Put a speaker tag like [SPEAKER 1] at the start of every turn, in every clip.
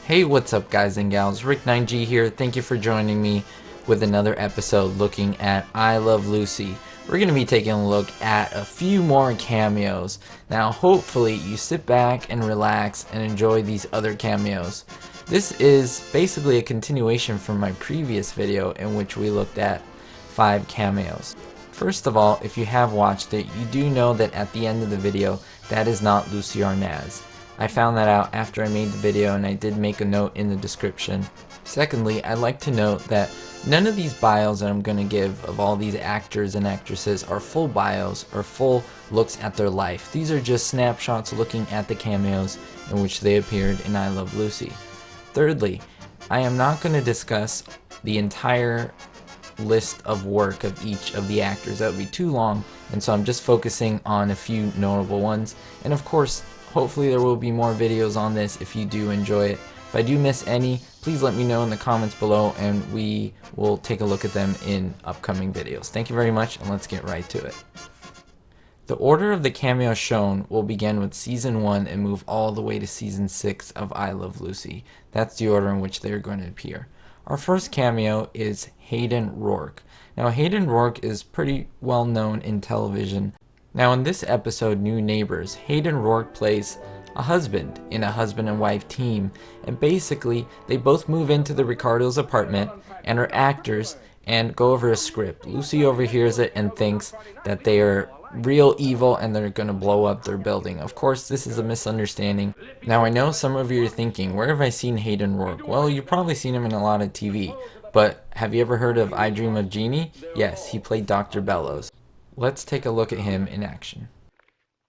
[SPEAKER 1] Hey, what's up guys and gals, Rick9G here. Thank you for joining me with another episode looking at I Love Lucy. We're going to be taking a look at a few more cameos. Now hopefully you sit back and relax and enjoy these other cameos. This is basically a continuation from my previous video in which we looked at 5 cameos. First of all, if you have watched it, you do know that at the end of the video, that is not Lucy Arnaz. I found that out after I made the video, and I did make a note in the description. Secondly, I'd like to note that none of these bios that I'm going to give of all these actors and actresses are full bios or full looks at their life. These are just snapshots looking at the cameos in which they appeared in I Love Lucy. Thirdly, I am not going to discuss the entire list of work of each of the actors. That would be too long, and so I'm just focusing on a few notable ones. And of course, hopefully there will be more videos on this if you do enjoy it. If I do miss any, please let me know in the comments below and we will take a look at them in upcoming videos. Thank you very much, and let's get right to it. The order of the cameos shown will begin with season 1 and move all the way to season 6 of I Love Lucy. That's the order in which they're going to appear. Our first cameo is Hayden Rourke. Now Hayden Rourke is pretty well known in television. Now in this episode, New Neighbors, Hayden Rourke plays a husband in a husband and wife team, and basically they both move into the Ricardo's apartment and are actors and go over a script. Lucy overhears it and thinks that they are real evil and they're gonna blow up their building. Of course, this is a misunderstanding. Now I know some of you are thinking, where have I seen Hayden Rourke? Well, you've probably seen him in a lot of TV, but have you ever heard of I Dream of Jeannie? Yes, he played Dr. Bellows. Let's take a look at him in action.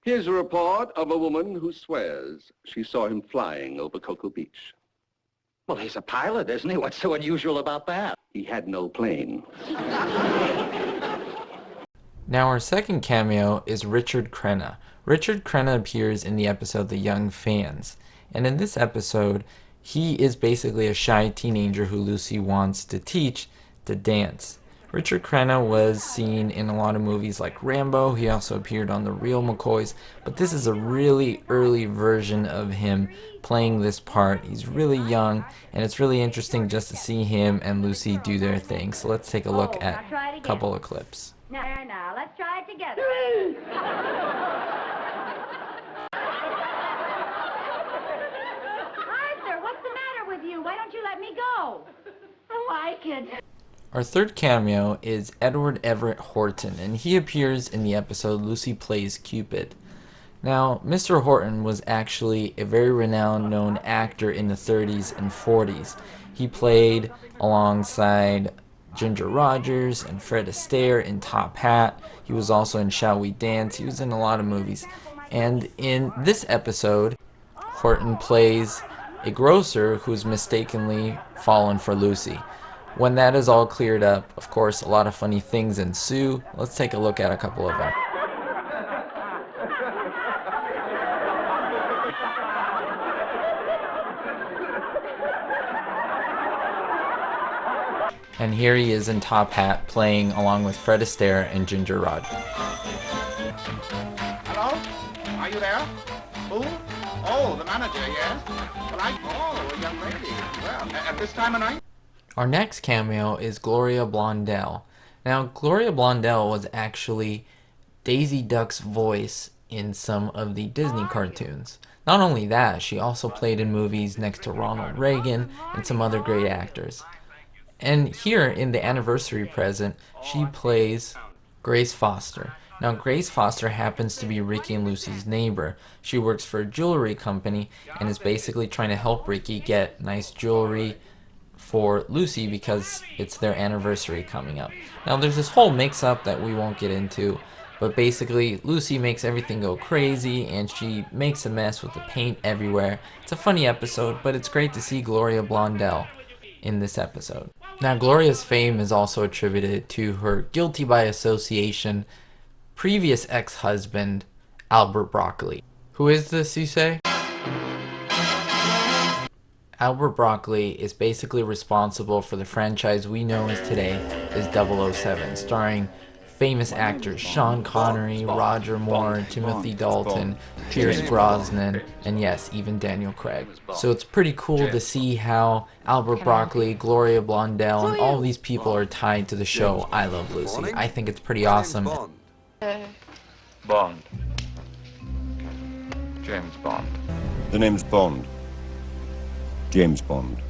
[SPEAKER 2] Here's a report of a woman who swears she saw him flying over Cocoa Beach.
[SPEAKER 3] Well, he's a pilot, isn't he? What's so unusual about that?
[SPEAKER 2] He had no plane.
[SPEAKER 1] Now our second cameo is Richard Crenna. Richard Crenna appears in the episode The Young Fans, and in this episode he is basically a shy teenager who Lucy wants to teach to dance. Richard Crenna was seen in a lot of movies like Rambo. He also appeared on The Real McCoys, but this is a really early version of him playing this part. He's really young, and it's really interesting just to see him and Lucy do their thing. So let's take a look at a couple of clips.
[SPEAKER 4] Now, let's try it together. Arthur, what's the matter with you? Why don't you let me go? I like it.
[SPEAKER 1] Our third cameo is Edward Everett Horton, and he appears in the episode Lucy Plays Cupid. Now, Mr. Horton was actually a very renowned known actor in the 30s and 40s. He played alongside Ginger Rogers and Fred Astaire in Top Hat. He was also in Shall We Dance. He was in a lot of movies. And in this episode, Horton plays a grocer who's mistakenly fallen for Lucy. When that is all cleared up, of course, a lot of funny things ensue. Let's take a look at a couple of them. And here he is in Top Hat playing along with Fred Astaire and Ginger Rogers.
[SPEAKER 5] Hello? Are you there? Who? Oh, the manager, yes? Well, oh, a young lady. Well, at this time of night?
[SPEAKER 1] Our next cameo is Gloria Blondell. Now, Gloria Blondell was actually Daisy Duck's voice in some of the Disney cartoons. Not only that, she also played in movies next to Ronald Reagan and some other great actors. And here in the anniversary present, she plays Grace Foster. Now, Grace Foster happens to be Ricky and Lucy's neighbor. She works for a jewelry company and is basically trying to help Ricky get nice jewelry for Lucy because it's their anniversary coming up. Now there's this whole mix-up that we won't get into, but basically Lucy makes everything go crazy and she makes a mess with the paint everywhere. It's a funny episode, but it's great to see Gloria Blondell in this episode. Now Gloria's fame is also attributed to her guilty by association previous ex-husband, Albert Broccoli. Who is this, you say? Albert Broccoli is basically responsible for the franchise we know as today as 007, starring famous actors Sean Connery, Roger Moore, Timothy Dalton, Pierce Brosnan, and yes, even Daniel Craig. So it's pretty cool to see how Albert Broccoli, Gloria Blondell, and all these people are tied to the show I Love Lucy. I think it's pretty awesome.
[SPEAKER 6] Bond. James Bond.
[SPEAKER 7] The name's Bond. James Bond.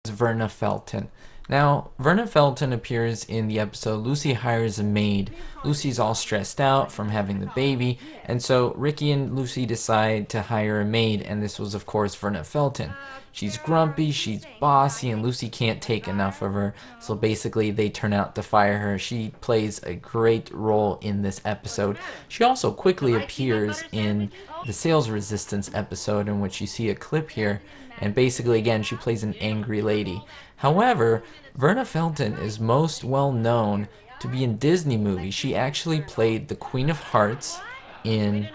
[SPEAKER 1] Verna Felton. Now, Verna Felton appears in the episode Lucy Hires a Maid. Lucy's all stressed out from having the baby, and so Ricky and Lucy decide to hire a maid, and this was of course Verna Felton. She's grumpy, she's bossy, and Lucy can't take enough of her, so basically they turn out to fire her. She plays a great role in this episode. She also quickly appears in the Sales Resistance episode, in which you see a clip here, and basically again she plays an angry lady. However, Verna Felton is most well known to be in Disney movies. She actually played the Queen of Hearts in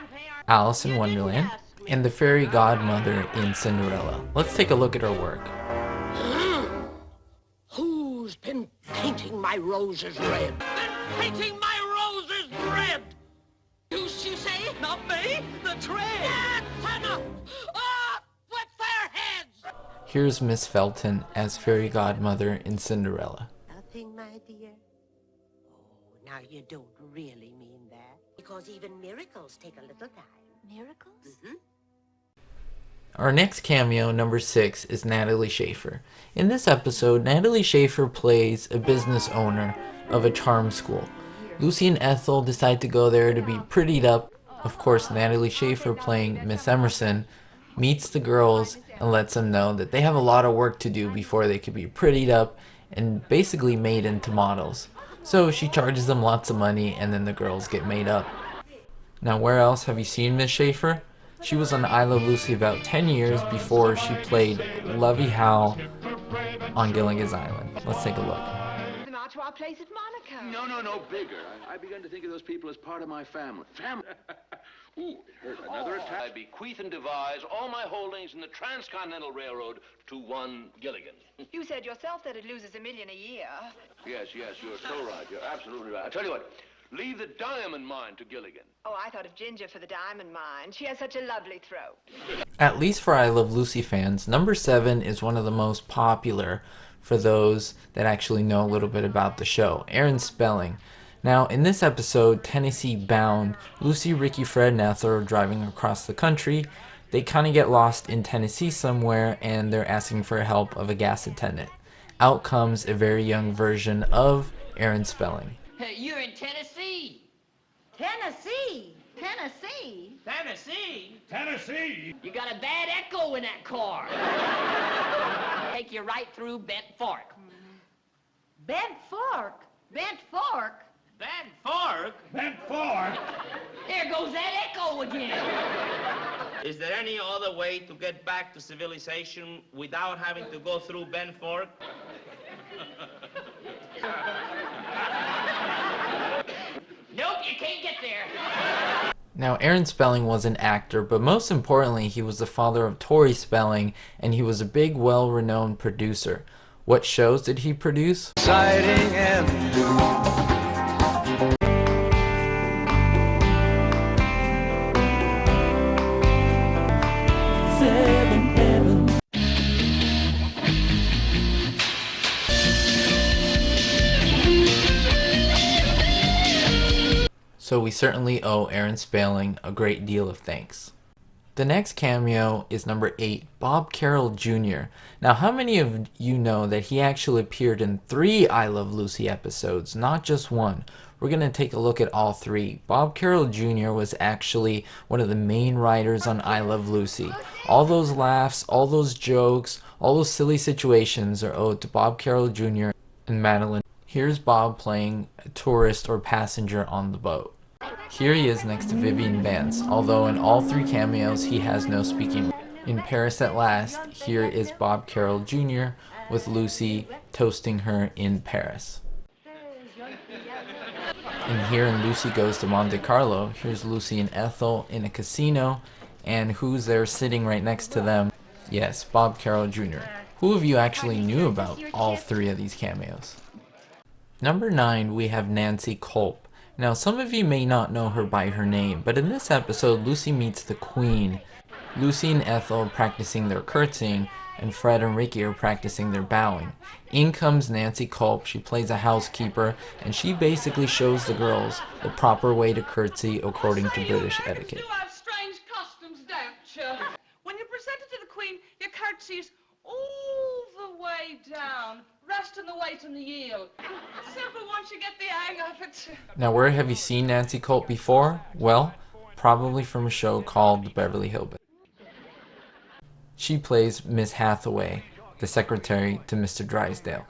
[SPEAKER 1] Alice in Wonderland and the fairy godmother in Cinderella. Let's take a look at her work.
[SPEAKER 8] Who's been painting my roses red? Painting my roses red! You say? Not me? The train! That's enough! With their heads!
[SPEAKER 1] Here's Miss Felton as fairy godmother in Cinderella.
[SPEAKER 8] Nothing, my dear. Oh, now you don't really mean that. Because even miracles take a little time. Miracles? Mm-hmm.
[SPEAKER 1] Our next cameo, number 6, is Natalie Schaefer. In this episode, Natalie Schaefer plays a business owner of a charm school. Lucy and Ethel decide to go there to be prettied up. Of course, Natalie Schaefer, playing Miss Emerson, meets the girls and lets them know that they have a lot of work to do before they could be prettied up and basically made into models. So she charges them lots of money, and then the girls get made up. Now, where else have you seen Miss Schaefer? She was on I Love Lucy about 10 years before she played Lovey Howe on Gilligan's Island. Let's take a look.
[SPEAKER 4] Out to our place at Monaco.
[SPEAKER 9] No, bigger. I began to think of those people as part of my family. Ooh, it hurt. Another attack. I bequeath and devise all my holdings in the Transcontinental Railroad to one Gilligan.
[SPEAKER 4] You said yourself that it loses $1 million a year.
[SPEAKER 9] Yes, you're so right. You're absolutely right. I tell you what, leave the diamond mine to Gilligan.
[SPEAKER 4] Oh, I thought of Ginger for the diamond mine. She has such a lovely throat.
[SPEAKER 1] At least for I Love Lucy fans, number 7 is one of the most popular for those that actually know a little bit about the show. Aaron Spelling. Now, in this episode, Tennessee Bound, Lucy, Ricky, Fred, and Ethel are driving across the country. They kind of get lost in Tennessee somewhere, and they're asking for help of a gas attendant. Out comes a very young version of Aaron Spelling.
[SPEAKER 8] Hey, you're in Tennessee!
[SPEAKER 4] Tennessee? Tennessee?
[SPEAKER 8] Tennessee?
[SPEAKER 5] Tennessee!
[SPEAKER 8] You got a bad echo in that car. Take you right through Bent Fork.
[SPEAKER 4] Bent Fork? Bent Fork?
[SPEAKER 8] Bent Fork?
[SPEAKER 5] Bent Fork!
[SPEAKER 8] There goes that echo again.
[SPEAKER 10] Is there any other way to get back to civilization without having to go through Bent Fork?
[SPEAKER 8] Nope, you can't get there.
[SPEAKER 1] Now, Aaron Spelling was an actor, but most importantly, he was the father of Tori Spelling, and he was a big, well-renowned producer. What shows did he produce?
[SPEAKER 11] Exciting and new.
[SPEAKER 1] So we certainly owe Aaron Spelling a great deal of thanks. The next cameo is number 8, Bob Carroll Jr. Now, how many of you know that he actually appeared in 3 I Love Lucy episodes, not just one? We're going to take a look at all 3. Bob Carroll Jr. was actually one of the main writers on I Love Lucy. All those laughs, all those jokes, all those silly situations are owed to Bob Carroll Jr. and Madeline. Here's Bob playing a tourist or passenger on the boat. Here he is next to Vivian Vance, although in all 3 cameos he has no speaking. In Paris at Last, here is Bob Carroll Jr. with Lucy toasting her in Paris. And here in Lucy Goes to Monte Carlo, here's Lucy and Ethel in a casino, and who's there sitting right next to them? Yes, Bob Carroll Jr. Who of you actually knew about all 3 of these cameos? Number 9, we have Nancy Kulp. Now, some of you may not know her by her name, but in this episode, Lucy meets the Queen. Lucy and Ethel are practicing their curtsying, and Fred and Ricky are practicing their bowing. In comes Nancy Kulp. She plays a housekeeper, and she basically shows the girls the proper way to curtsy according to British etiquette.
[SPEAKER 8] You have strange customs, don't you? When you're presented to the Queen, your curtsy's all the way down, resting the weight on the heel. Simple once you get the hang of it.
[SPEAKER 1] Now, where have you seen Nancy Kulp before? Well, probably from a show called The Beverly Hillbillies. She plays Miss Hathaway, the secretary to Mr. Drysdale.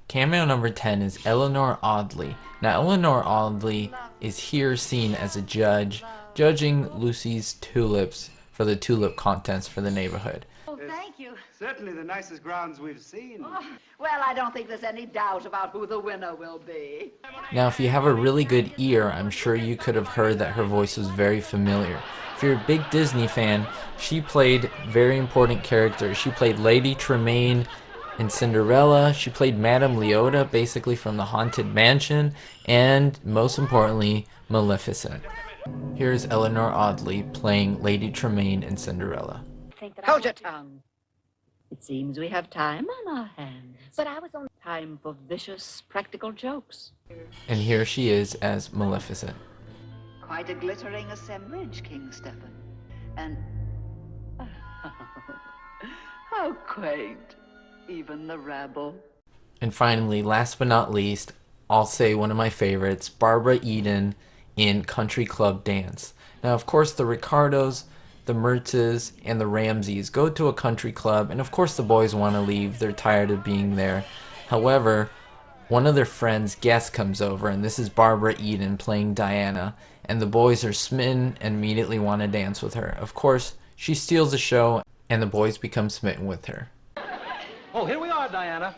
[SPEAKER 1] Cameo number 10 is Eleanor Audley. Now, Eleanor Audley is here seen as a judge, judging Lucy's tulips for the tulip contest for the neighborhood.
[SPEAKER 4] Oh, thank you.
[SPEAKER 11] Certainly the nicest grounds we've seen.
[SPEAKER 4] Oh, well, I don't think there's any doubt about who the winner will be.
[SPEAKER 1] Now, if you have a really good ear, I'm sure you could have heard that her voice was very familiar. If you're a big Disney fan, she played very important characters. She played Lady Tremaine in Cinderella. She played Madame Leota, basically from the Haunted Mansion, and most importantly, Maleficent. Here's Eleanor Audley playing Lady Tremaine in Cinderella.
[SPEAKER 6] Hold your tongue. It seems we have time on our hands. But I was on time for vicious practical jokes.
[SPEAKER 1] And here she is as Maleficent.
[SPEAKER 6] Quite a glittering assemblage, King Stephen. And how quaint. Even the rabble.
[SPEAKER 1] And finally, last but not least, I'll say one of my favorites, Barbara Eden in Country Club Dance. Now, of course, the Ricardos, the Mertzes, and the Ramseys go to a country club, and of course the boys want to leave. They're tired of being there. However, one of their friends, Guess, comes over, and this is Barbara Eden playing Diana, and the boys are smitten and immediately want to dance with her. Of course, she steals the show, and the boys become smitten with her.
[SPEAKER 12] Oh, here we are, Diana.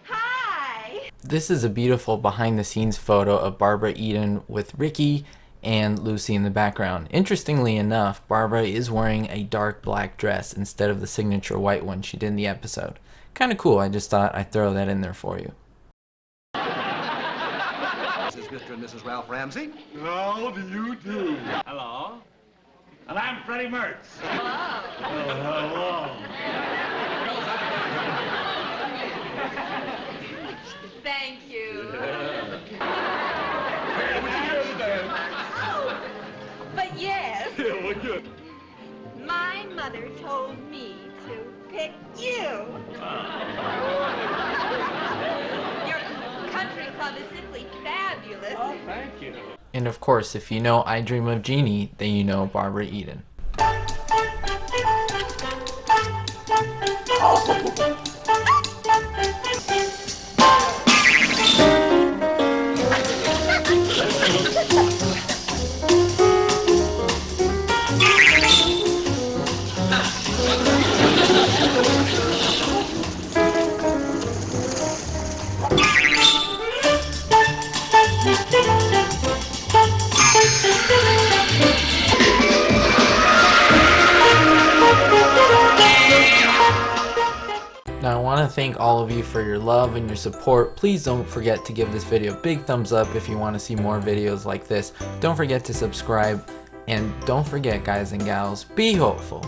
[SPEAKER 4] Hi!
[SPEAKER 1] This is a beautiful behind-the-scenes photo of Barbara Eden with Ricky and Lucy in the background. Interestingly enough, Barbara is wearing a dark black dress instead of the signature white one she did in the episode. Kind of cool. I just thought I'd throw that in there for you.
[SPEAKER 12] This is Mr. and Mrs. Ralph Ramsey.
[SPEAKER 13] How do you do?
[SPEAKER 14] Hello. And I'm Freddie Mertz.
[SPEAKER 13] Oh, hello.
[SPEAKER 4] Thank you. Oh, but yes.
[SPEAKER 13] Yeah, well, good.
[SPEAKER 4] My mother told me to pick you. Your country club is simply fabulous.
[SPEAKER 14] Oh, thank you.
[SPEAKER 1] And of course, if you know I Dream of Jeannie, then you know Barbara Eden. Now, I want to thank all of you for your love and your support. Please don't forget to give this video a big thumbs up if you want to see more videos like this. Don't forget to subscribe, and don't forget, guys and gals, be hopeful.